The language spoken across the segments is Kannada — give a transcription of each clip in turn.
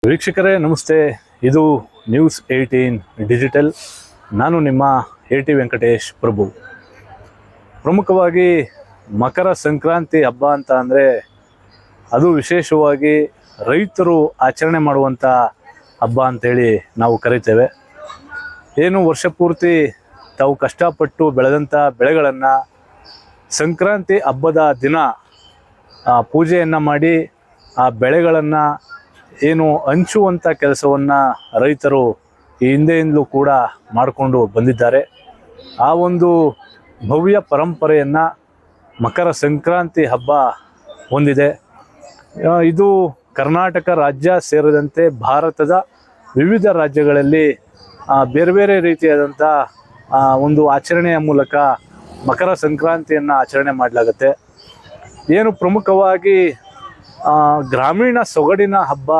ವೀಕ್ಷಕರೇ ನಮಸ್ತೆ. ಇದು ನ್ಯೂಸ್ 18 ಡಿಜಿಟಲ್. ನಾನು ನಿಮ್ಮ AT ವೆಂಕಟೇಶ್ ಪ್ರಭು. ಪ್ರಮುಖವಾಗಿ ಮಕರ ಸಂಕ್ರಾಂತಿ ಹಬ್ಬ ಅಂತ ಅಂದರೆ ಅದು ವಿಶೇಷವಾಗಿ ರೈತರು ಆಚರಣೆ ಮಾಡುವಂಥ ಹಬ್ಬ ಅಂತೇಳಿ ನಾವು ಕರಿತೇವೆ. ಏನು ವರ್ಷ ಪೂರ್ತಿ ತಾವು ಕಷ್ಟಪಟ್ಟು ಬೆಳೆದಂಥ ಬೆಳೆಗಳನ್ನು ಸಂಕ್ರಾಂತಿ ಹಬ್ಬದ ದಿನ ಪೂಜೆಯನ್ನು ಮಾಡಿ ಆ ಬೆಳೆಗಳನ್ನು ಏನು ಹಂಚುವಂಥ ಕೆಲಸವನ್ನು ರೈತರು ಈ ಹಿಂದೆಯಿಂದಲೂ ಕೂಡ ಮಾಡಿಕೊಂಡು ಬಂದಿದ್ದಾರೆ. ಆ ಒಂದು ಭವ್ಯ ಪರಂಪರೆಯನ್ನು ಮಕರ ಸಂಕ್ರಾಂತಿ ಹಬ್ಬ ಹೊಂದಿದೆ. ಇದು ಕರ್ನಾಟಕ ರಾಜ್ಯ ಸೇರಿದಂತೆ ಭಾರತದ ವಿವಿಧ ರಾಜ್ಯಗಳಲ್ಲಿ ಬೇರೆ ಬೇರೆ ರೀತಿಯಾದಂಥ ಒಂದು ಆಚರಣೆಯ ಮೂಲಕ ಮಕರ ಸಂಕ್ರಾಂತಿಯನ್ನು ಆಚರಣೆ ಮಾಡಲಾಗುತ್ತೆ. ಏನು ಪ್ರಮುಖವಾಗಿ ಗ್ರಾಮೀಣ ಸೊಗಡಿನ ಹಬ್ಬ,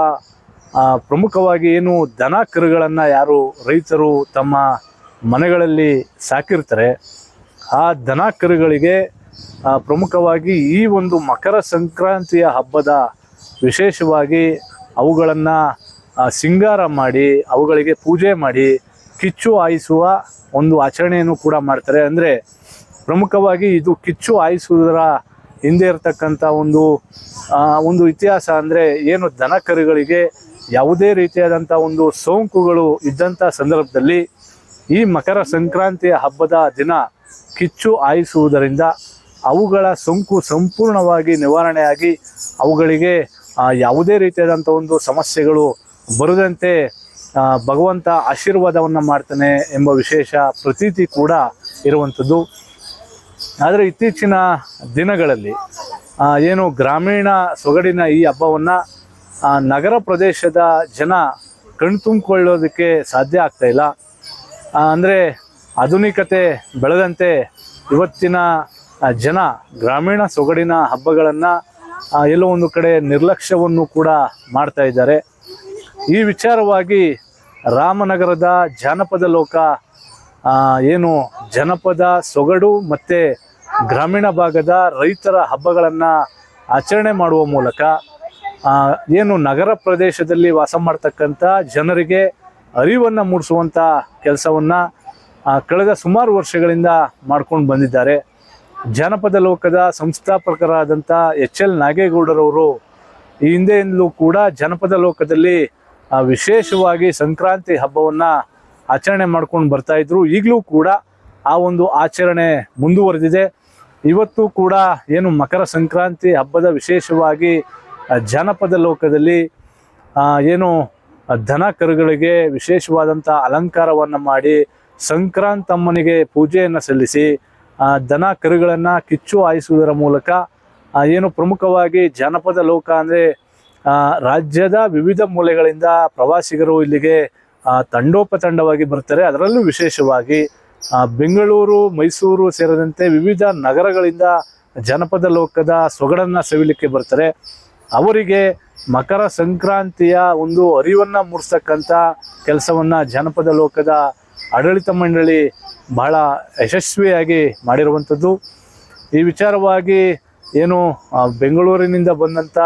ಪ್ರಮುಖವಾಗಿ ಏನು ದನ ಕರುಗಳನ್ನು ಯಾರು ರೈತರು ತಮ್ಮ ಮನೆಗಳಲ್ಲಿ ಸಾಕಿರ್ತಾರೆ ಆ ದನ ಕರುಗಳಿಗೆ ಪ್ರಮುಖವಾಗಿ ಈ ಒಂದು ಮಕರ ಸಂಕ್ರಾಂತಿಯ ಹಬ್ಬದ ವಿಶೇಷವಾಗಿ ಅವುಗಳನ್ನು ಸಿಂಗಾರ ಮಾಡಿ ಅವುಗಳಿಗೆ ಪೂಜೆ ಮಾಡಿ ಕಿಚ್ಚು ಹಾಯಿಸುವ ಒಂದು ಆಚರಣೆಯನ್ನು ಕೂಡ ಮಾಡ್ತಾರೆ. ಅಂದರೆ ಪ್ರಮುಖವಾಗಿ ಇದು ಕಿಚ್ಚು ಹಾಯಿಸುವುದರ ಹಿಂದೆ ಇರತಕ್ಕಂಥ ಒಂದು ಇತಿಹಾಸ ಅಂದರೆ ಏನು ದನ ಕರುಗಳಿಗೆ ಯಾವುದೇ ರೀತಿಯಾದಂಥ ಒಂದು ಸೋಂಕುಗಳು ಇದ್ದಂಥ ಸಂದರ್ಭದಲ್ಲಿ ಈ ಮಕರ ಸಂಕ್ರಾಂತಿಯ ಹಬ್ಬದ ದಿನ ಕಿಚ್ಚು ಹಾಯಿಸುವುದರಿಂದ ಅವುಗಳ ಸೋಂಕು ಸಂಪೂರ್ಣವಾಗಿ ನಿವಾರಣೆಯಾಗಿ ಅವುಗಳಿಗೆ ಯಾವುದೇ ರೀತಿಯಾದಂಥ ಒಂದು ಸಮಸ್ಯೆಗಳು ಬರದಂತೆ ಭಗವಂತ ಆಶೀರ್ವಾದವನ್ನು ಮಾಡ್ತಾನೆ ಎಂಬ ವಿಶೇಷ ಪ್ರತೀತಿ ಕೂಡ ಇರುವಂಥದ್ದು. ಆದರೆ ಇತ್ತೀಚಿನ ದಿನಗಳಲ್ಲಿ ಏನು ಗ್ರಾಮೀಣ ಸೊಗಡಿನ ಈ ಹಬ್ಬವನ್ನು ನಗರ ಪ್ರದೇಶದ ಜನ ಕಣ್ತುಂಬಿಕೊಳ್ಳೋದಕ್ಕೆ ಸಾಧ್ಯ ಆಗ್ತಾಯಿಲ್ಲ. ಅಂದರೆ ಆಧುನಿಕತೆ ಬೆಳೆದಂತೆ ಇವತ್ತಿನ ಜನ ಗ್ರಾಮೀಣ ಸೊಗಡಿನ ಹಬ್ಬಗಳನ್ನು ಎಲ್ಲೋ ಒಂದು ಕಡೆ ನಿರ್ಲಕ್ಷ್ಯವನ್ನು ಕೂಡ ಮಾಡ್ತಾ ಇದ್ದಾರೆ. ಈ ವಿಚಾರವಾಗಿ ರಾಮನಗರದ ಜಾನಪದ ಲೋಕ ಏನು ಜನಪದ ಸೊಗಡು ಮತ್ತು ಗ್ರಾಮೀಣ ಭಾಗದ ರೈತರ ಹಬ್ಬಗಳನ್ನು ಆಚರಣೆ ಮಾಡುವ ಮೂಲಕ ಏನು ನಗರ ಪ್ರದೇಶದಲ್ಲಿ ವಾಸ ಮಾಡ್ತಕ್ಕಂಥ ಜನರಿಗೆ ಅರಿವನ್ನು ಮೂಡಿಸುವಂಥ ಕೆಲಸವನ್ನು ಕಳೆದ ಸುಮಾರು ವರ್ಷಗಳಿಂದ ಮಾಡ್ಕೊಂಡು ಬಂದಿದ್ದಾರೆ. ಜಾನಪದ ಲೋಕದ ಸಂಸ್ಥಾಪಕರಾದಂಥ HL ನಾಗೇಗೌಡರವರು ಈ ಹಿಂದೆಯಿಂದಲೂ ಕೂಡ ಜನಪದ ಲೋಕದಲ್ಲಿ ವಿಶೇಷವಾಗಿ ಸಂಕ್ರಾಂತಿ ಹಬ್ಬವನ್ನು ಆಚರಣೆ ಮಾಡ್ಕೊಂಡು ಬರ್ತಾಯಿದ್ರು. ಈಗಲೂ ಕೂಡ ಆ ಒಂದು ಆಚರಣೆ ಮುಂದುವರೆದಿದೆ. ಇವತ್ತು ಕೂಡ ಏನು ಮಕರ ಸಂಕ್ರಾಂತಿ ಹಬ್ಬದ ವಿಶೇಷವಾಗಿ ಜಾನಪದ ಲೋಕದಲ್ಲಿ ಏನು ದನ ಕರುಗಳಿಗೆ ವಿಶೇಷವಾದಂಥ ಅಲಂಕಾರವನ್ನು ಮಾಡಿ ಸಂಕ್ರಾಂತಮ್ಮನಿಗೆ ಪೂಜೆಯನ್ನು ಸಲ್ಲಿಸಿ ದನ ಕರುಗಳನ್ನು ಕಿಚ್ಚು ಹಾಯಿಸುವುದರ ಮೂಲಕ ಏನು ಪ್ರಮುಖವಾಗಿ ಜಾನಪದ ಲೋಕ ಅಂದರೆ ರಾಜ್ಯದ ವಿವಿಧ ಮೂಲೆಗಳಿಂದ ಪ್ರವಾಸಿಗರು ಇಲ್ಲಿಗೆ ತಂಡೋಪತಂಡವಾಗಿ ಬರ್ತಾರೆ. ಅದರಲ್ಲೂ ವಿಶೇಷವಾಗಿ ಬೆಂಗಳೂರು, ಮೈಸೂರು ಸೇರಿದಂತೆ ವಿವಿಧ ನಗರಗಳಿಂದ ಜನಪದ ಲೋಕದ ಸೊಗಡನ್ನು ಸವಿಲಿಕ್ಕೆ ಬರ್ತಾರೆ. ಅವರಿಗೆ ಮಕರ ಸಂಕ್ರಾಂತಿಯ ಒಂದು ಅರಿವನ್ನು ಮೂಡಿಸ್ತಕ್ಕಂಥ ಕೆಲಸವನ್ನು ಜನಪದ ಲೋಕದ ಆಡಳಿತ ಮಂಡಳಿ ಬಹಳ ಯಶಸ್ವಿಯಾಗಿ ಮಾಡಿರುವಂಥದ್ದು. ಈ ವಿಚಾರವಾಗಿ ಏನು ಬೆಂಗಳೂರಿನಿಂದ ಬಂದಂಥ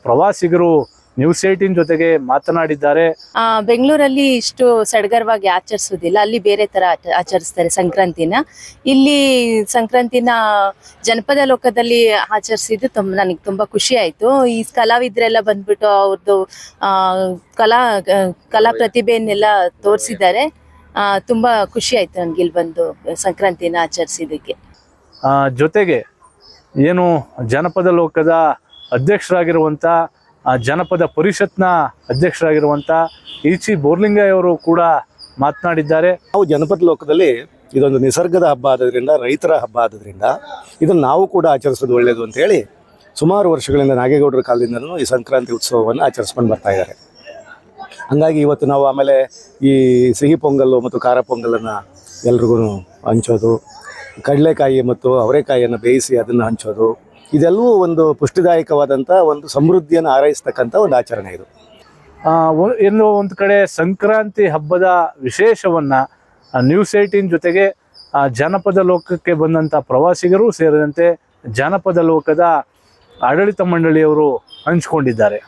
ಪ್ರವಾಸಿಗರು ನ್ಯೂಸ್ 18 ಜೊತೆಗೆ ಮಾತನಾಡಿದ್ದಾರೆ. ಬೆಂಗಳೂರಲ್ಲಿ ಇಷ್ಟು ಸಡಗರವಾಗಿ ಆಚರಿಸೋದಿಲ್ಲ, ಅಲ್ಲಿ ಬೇರೆ ತರ ಆಚರಿಸ್ತಾರೆ ಸಂಕ್ರಾಂತಿನ. ಇಲ್ಲಿ ಸಂಕ್ರಾಂತಿನ ಜನಪದ ಲೋಕದಲ್ಲಿ ಆಚರಿಸಿದ್ದು ನನಗೆ ತುಂಬಾ ಖುಷಿ ಆಯ್ತು. ಈ ಕಲಾವಿದರೆಲ್ಲ ಬಂದ್ಬಿಟ್ಟು ಅವ್ರದ್ದು ಕಲಾ ಪ್ರತಿಭೆಯನ್ನೆಲ್ಲ ತೋರಿಸಿದ್ದಾರೆ. ತುಂಬಾ ಖುಷಿ ಆಯ್ತು ನನಗೆ ಇಲ್ಲಿ ಬಂದು ಸಂಕ್ರಾಂತಿನ ಆಚರಿಸಿದ್ದಕ್ಕೆ. ಜೊತೆಗೆ ಏನು ಜನಪದ ಲೋಕದ ಅಧ್ಯಕ್ಷರಾಗಿರುವಂಥ ಜನಪದ ಪರಿಷತ್ನ ಅಧ್ಯಕ್ಷರಾಗಿರುವಂಥ EC ಬೋರ್ಲಿಂಗಯ್ಯವರು ಕೂಡ ಮಾತನಾಡಿದ್ದಾರೆ. ನಾವು ಜನಪದ ಲೋಕದಲ್ಲಿ ಇದೊಂದು ನಿಸರ್ಗದ ಹಬ್ಬ ಆದ್ರಿಂದ, ರೈತರ ಹಬ್ಬ ಆದ್ರಿಂದ ಇದನ್ನು ನಾವು ಕೂಡ ಆಚರಿಸೋದು ಒಳ್ಳೆಯದು ಅಂತ ಹೇಳಿ ಸುಮಾರು ವರ್ಷಗಳಿಂದ ನಾಗೇಗೌಡರ ಕಾಲದಿಂದಲೂ ಈ ಸಂಕ್ರಾಂತಿ ಉತ್ಸವವನ್ನು ಆಚರಿಸ್ಕೊಂಡು ಬರ್ತಾ ಇದ್ದಾರೆ. ಹಾಗಾಗಿ ಇವತ್ತು ನಾವು ಆಮೇಲೆ ಈ ಸಿಹಿ ಪೊಂಗಲ್ಲು ಮತ್ತು ಖಾರ ಪೊಂಗಲನ್ನು ಎಲ್ರಿಗೂ ಹಂಚೋದು, ಕಡಲೆಕಾಯಿ ಮತ್ತು ಅವರೆಕಾಯಿಯನ್ನು ಬೇಯಿಸಿ ಅದನ್ನು ಹಂಚೋದು, ಇದೆಲ್ಲವೂ ಒಂದು ಪುಷ್ಟಿದಾಯಕವಾದಂಥ ಒಂದು ಸಮೃದ್ಧಿಯನ್ನು ಹಾರೈಸ್ತಕ್ಕಂಥ ಒಂದು ಆಚರಣೆ ಇದು. ಎಲ್ಲೋ ಒಂದು ಕಡೆ ಸಂಕ್ರಾಂತಿ ಹಬ್ಬದ ವಿಶೇಷವನ್ನು ನ್ಯೂಸ್ 18 ಜೊತೆಗೆ ಜಾನಪದ ಲೋಕಕ್ಕೆ ಬಂದಂಥ ಪ್ರವಾಸಿಗರು ಸೇರಿದಂತೆ ಜಾನಪದ ಲೋಕದ ಆಡಳಿತ ಮಂಡಳಿಯವರು ಹಂಚಿಕೊಂಡಿದ್ದಾರೆ.